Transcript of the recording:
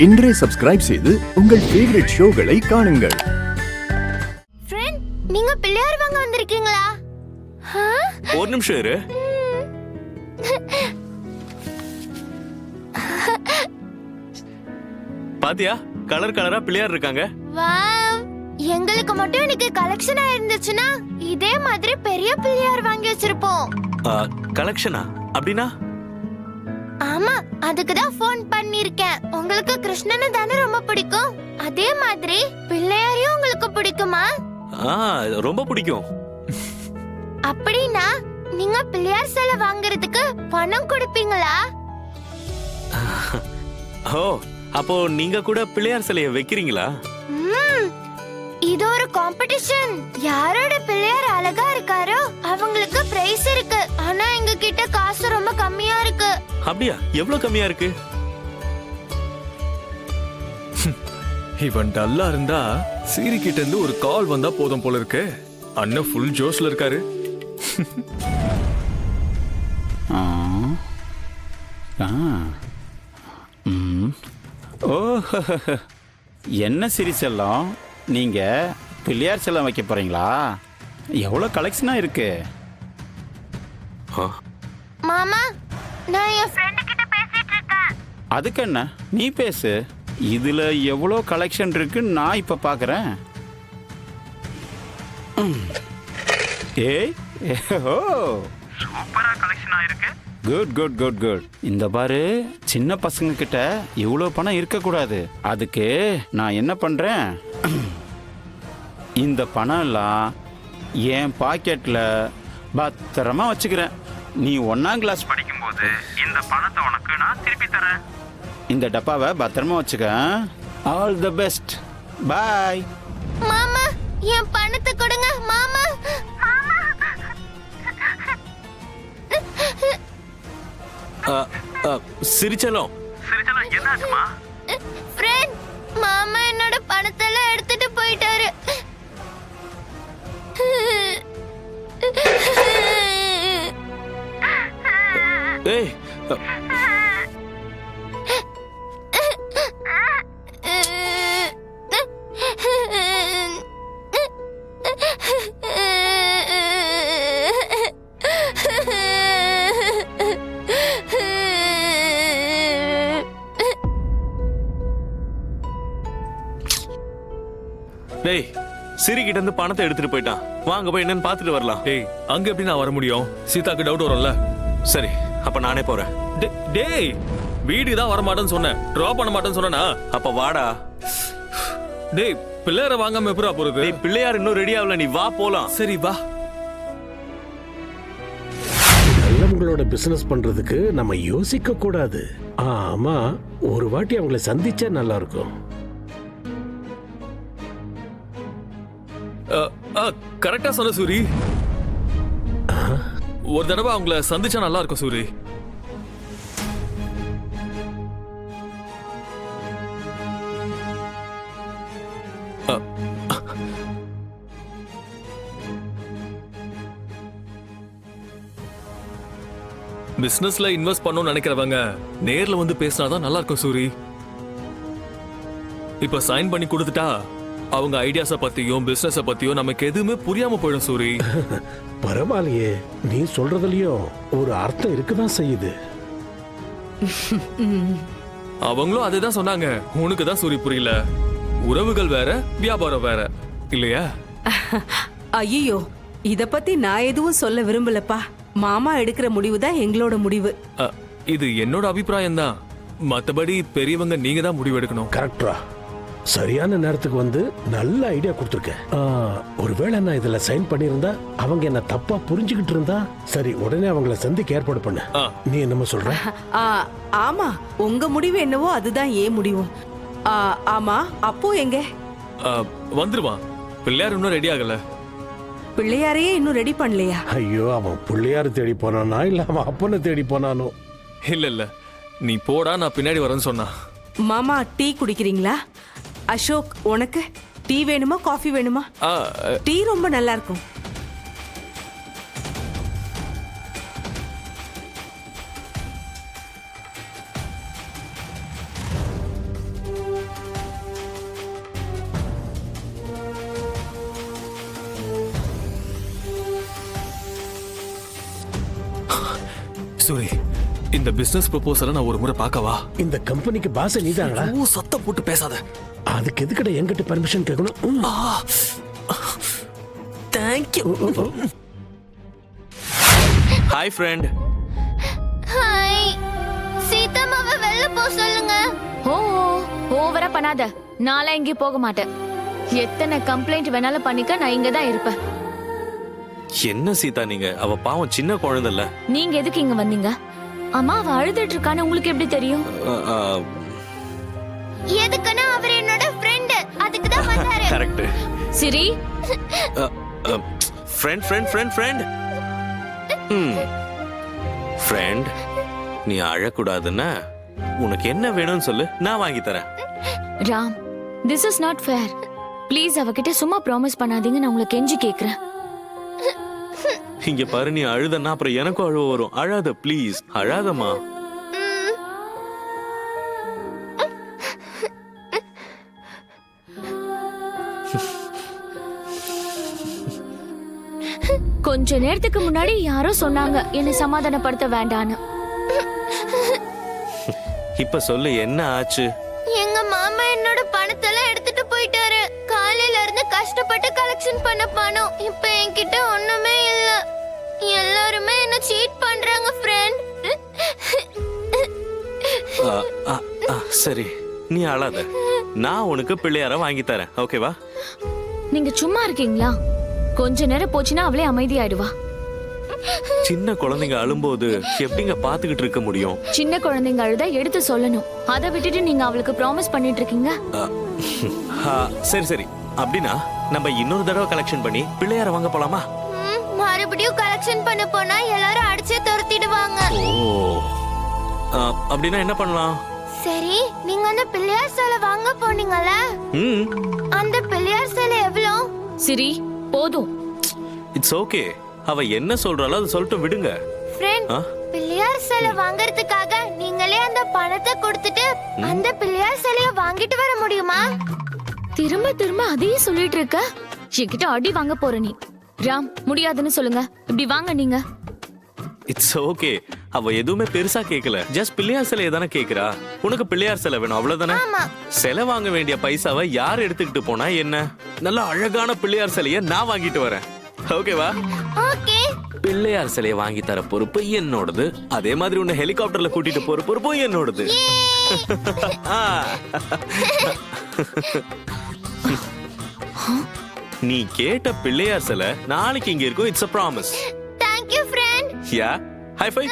இன்றே சப்ஸ்கிரைப் செய்து உங்கள் ஃபேவரட் ஷோகளை காணுங்கள். ஃப்ரெண்ட், நீங்க பிள்ளையார் வாங்க வந்திருக்கீங்களா? ஒரு நிமிஷம் இரு. பாத்தியா, கலர் கலரா பிள்ளையார் இருக்காங்க. வாவ், எங்களுக்கு மட்டும் இன்னைக்கு கலெக்ஷனா இருந்துச்சுன்னா இதே மாதிரி பெரிய பிள்ளையார் வாங்கி வச்சிருப்போம். கலெக்ஷனா? அப்படினா? ஆமா, அதுக்கு தான் ஃபோன் பண்ணிருக்கேன். உங்களுக்கு கிருஷ்ணனை தானே ரொம்ப பிடிக்கும், அதே மாதிரி பிள்ளையாரையும் உங்களுக்கு பிடிக்குமா? ரொம்ப பிடிக்கும். அப்படினா நீங்க பிள்ளையார் சிலை வாங்குறதுக்கு பணம் கொடுப்பீங்களா? ஓ, அப்போ நீங்க கூட பிள்ளையார் சிலையை வைக்கிறீங்களா? இது ஒரு காம்படிஷன். யாரோட பிள்ளையார் அழகா இருக்காரோ அவங்களுக்கு பிரைஸ் இருக்கு. ஆனா எங்க கிட்ட காசு ரொம்ப கம்மியா இருக்கு. அப்படியா? எவ்வளவு கம்மியா இருக்கு? இவன் டல்லா இருந்தா சீரி கிட்ட இருந்து ஒரு கால் வந்தா போதும் போல இருக்கு. அண்ணன் ஃபுல் ஜோஷ்ல இருக்காரு. ஓ, என்ன சிரி செல்லம், நீங்க பிள்ளையார் செல்லம் வைக்க போறீங்களா? எவ்வளவு கலெக்ஷனா இருக்கு. மாமா, நான் என் ஃப்ரெண்ட் கிட்ட பேசிட்டு இருக்கேன். அதுக்கு என்ன, நீ பேசு. இதுல எவ்வளவு கலெக்ஷன் இருக்கு நான் இப்ப பாக்குறேன். ஏய், ஓ, சூப்பரா கலெக்ஷனா இருக்கு. Good good good good. இந்த பாரு, சின்ன பசங்க கிட்ட இவ்வளவு பணம் இருக்க கூடாது. அதுக்கு நான் என்ன பண்றேன், இந்த பணம் எல்லாம் என் பாக்கெட்ல பத்திரமா வச்சுக்கிறேன். நீ 1ஆம் கிளாஸ் படிக்கும்போது இந்த பணத்தை உனக்கு நான் திருப்பி தரேன். இந்த டப்பாவை பத்திரமா வச்சுக்க. All the best. பை. மாமா, என் பணத்தை கொடுங்க மாமா. சிரிச்சலம் என்னாச்சுமா? ஃப்ரெண்ட், மாமா என்னோட பணத்தை எல்லாம் எடுத்துட்டு போயிட்டாரு. ஏய், டேய், சிரி கிட்ட இருந்து பணத்தை எடுத்துட்டு போயிட்டான். வாங்க போய் என்னன்னு பாத்துட்டு வரலாம். டேய், அங்க எப்படி நான் வர முடியும்? சீதாக்கு டவுட் வரும்ல. சரி, அப்ப நானே போறேன். டேய், வீட்டுக்கு தான் வர மாட்டேன்னு சொன்னேன், டிராப் பண்ண மாட்டேன்னு சொன்னா. அப்ப வாடா. டேய், பிள்ளையார வாங்காம எப்படா போறது? டேய், பிள்ளையார் இன்னும் ரெடி ஆகல, நீ வா போலாம். சரி வா. நல்லவங்களோட பிசினஸ் பண்றதுக்கு நம்ம யோசிக்க கூடாது. ஆமா, ஒரு வாட்டி அவங்கள சந்திச்சா நல்லா இருக்கும். கரெக்டா சொன்ன சூரி. ஒரு தடவை அவங்கள சந்திச்சா நல்லா இருக்கும் சூரி. பிசினஸ்ல இன்வெஸ்ட் பண்ணணும்னு நினைக்கிறவங்க நேர்ல வந்து பேசினாதான் நல்லா இருக்கும் சூரி. இப்ப சைன் பண்ணி கொடுத்துட்டா அவங்க ஐடியாஸ பத்தியும் பிசினஸ பத்தியும் நமக்கு எதுவுமே புரியாம போயிடும் சூரி. பரவாயில்லையே, நீ சொல்றதுலயும் ஒரு அர்த்தம் இருக்குதான் செய்யுது. அவங்களும் அதேதான் சொன்னாங்க. உனக்கு தான் சூரி புரியல. உறவுகள் வேற, வியாபாரம் வேற இல்லையா? ஐயோ, இத பத்தி நான் எதுவும் சொல்ல விரும்பலப்பா. மாமா எடுக்கிற முடிவு தான் எங்களோட முடிவு. இது என்னோட அபிப்பிராயம் தான். மத்தபடி பெரியவங்க நீங்க தான் முடிவு எடுக்கணும். கரெக்டா, சரியான நேரத்துக்கு வந்து நல்ல ஐடியா கொடுத்துருக்க. ஒருவேளை நான் இதுல சைன் பண்ணிருந்தா அவங்க என்ன தப்பா புரிஞ்சுக்கிட்டு இருந்தா, சரி உடனே அவங்கள சந்திக்க ஏற்பாடு பண்ண. நீ என்னமா சொல்ற? ஆமா, உங்க முடிவு என்னவோ அதுதான் ஏன் முடிவும். ஆமா, அப்போ எங்க வந்துருவான். பிள்ளையார் இன்னும் ரெடி ஆகல. பிள்ளையாரையே இன்னும் ரெடி பண்ணலையா? ஐயோ, அவன் பிள்ளையாரு தேடி போனானா இல்ல அவன் அப்பனை தேடி போனானோ? இல்ல, நீ போடா, நான் பின்னாடி வரேன்னு சொன்னா. மாமா, டீ குடிக்கிறீங்களா? அசோக், உனக்கு டீ வேணுமா காஃபி வேணுமா? டீ ரொம்ப நல்லா இருக்கும். சூரி, இந்த பிசினஸ் ப்ரொபோசலை நான் ஒரு முறை பார்க்கவா? இந்த கம்பெனிக்கு பாஸ் நீதாங்களா? ஓ, சத்தம் போட்டு பேசாத. அதுக்கு எதுக்கட என்கிட்ட பெர்மிஷன் கேட்கணும்? தேங்க்யூ. Hi friend. ஹாய். சீதாமாவை வெளில போ சொல்லுங்க. ஓ ஓவரா பண்ணாத. நான்லாம் எங்கேயும் போக மாட்டேன். எத்தனை கம்ப்ளைண்ட் வேணாலும் பண்ணிக்க, நான் இங்க தான் இருப்பேன். என்ன சீதா நீங்க? அவ பாவம் சின்ன குழந்தை இல்ல. நீங்க எதுக்கு இங்க வந்தீங்க? அம்மா அவ அழுதுட்டு இருக்கான்னு உங்களுக்கு எப்படி தெரியும்? எதுக்குன்னா அவர் என்னோட ஃப்ரெண்ட். அதுக்கு தான் வந்தாரு. கரெக்ட். சரி, friend friend friend friend. Friend, நீ அழக்கூடாதுன்னா உனக்கு என்ன வேணும்னு சொல்லு, நான் வாங்கி தரேன். Ram, this is not fair. Please அவகிட்ட சும்மா ப்ராமிஸ் பண்ணாதீங்க, நான் உங்களை கெஞ்சி கேக்குறேன். இங்க பாரு, நீ அழுதன்னா அப்புறம் எனக்கும் அழுவ வரும். அழாத ப்ளீஸ், அழாதம்மா. கொஞ்ச நேரத்துக்கு முன்னாடி யாரோ சொன்னாங்க என்னை சமாதானப்படுத்த வேண்டான்னு. இப்ப சொல்லு, என்ன ஆச்சு? எங்க மாமா என்னோட பணத்தெல்லாம் எடுத்துட்டு போயிட்டாரு. காலையில இருந்து கஷ்டப்பட்டு கலெக்ஷன் பண்ண பணம் இப்ப என்கிட்ட ஒண்ணுமே இல்ல. எல்லாருமே என்ன சீட் பண்றாங்க ஃப்ரெண்ட். சரி, நீ அழாத. நான் உனக்கு பிள்ளையார வாங்கி தரேன், ஓகேவா? நீங்க சும்மா இருக்கீங்களா? கொஞ்ச நேரம் போச்சுன்னா அவளே அமைதியாயிடுவா. சின்ன குழந்தைங்க அழும்போது எப்படிங்க பாத்துக்கிட்டு இருக்க முடியும்? சின்ன குழந்தைங்க அழுதா எடுத்து சொல்லணும். அதை விட்டுட்டு நீங்க அவளுக்கு ப்ராமிஸ் பண்ணிட்டு இருக்கீங்க. சரி சரி, அப்படின்னா நம்ம இன்னொரு தடவை கலெக்ஷன் பண்ணி பிள்ளையார வாங்க போலாமா? மறுபடியும் கலெக்ஷன் பண்ண போனா எல்லாரும் அடிச்சே துரத்திடுவாங்க. ஓ, அப்படின்னா என்ன பண்ணலாம்? சரி, நீங்க அந்த பிள்ளையார் சிலை வாங்க போனீங்கல்ல, அந்த பிள்ளையார் சிலை எவ்வளோ? சரி போதும். It's okay. அவ என்ன சொல்றாளோ அதை சொல்லிட்டு விடுங்க. ஃப்ரெண்ட், பிள்ளையார் சிலை வாங்குறதுக்காக நீங்களே அந்த பணத்தை கொடுத்துட்டு அந்த பிள்ளையார் சிலைய வாங்கிட்டு வர முடியுமா? திரும்ப திரும்ப அதையே சொல்லிட்டு இருக்க. என்கிட்ட அடி வாங்க போற நீ. ராம், முடியாதுன்னு சொல்லுங்க. இப்படி வாங்க நீங்க. It's okay. அவ எதுவுமே பெருசா கேக்கல. ஜஸ்ட் பிள்ளையார் சிலையை தானே கேக்குறா. உனக்கு பிள்ளையார் சிலை வேணும், அவ்வளவுதானே? சிலை வாங்க வேண்டிய பைசாவை யார் எடுத்துக்கிட்டு போனா என்ன? நல்ல அழகான பிள்ளையார் சிலையை நான் வாங்கிட்டு வரேன், ஓகேவா? ஓகே. பிள்ளையார் சிலையை வாங்கி தர பொறுப்பு என்னோடது. அதே மாதிரி உன்னை ஹெலிகாப்டர்ல கூட்டிட்டு போற பொறுப்பும் என்னோடது. நீ கேட்ட பிள்ளையார் சிலை நாளைக்கு இங்க இருக்கும். It's a promise. Thank you friend. Yeah, high five.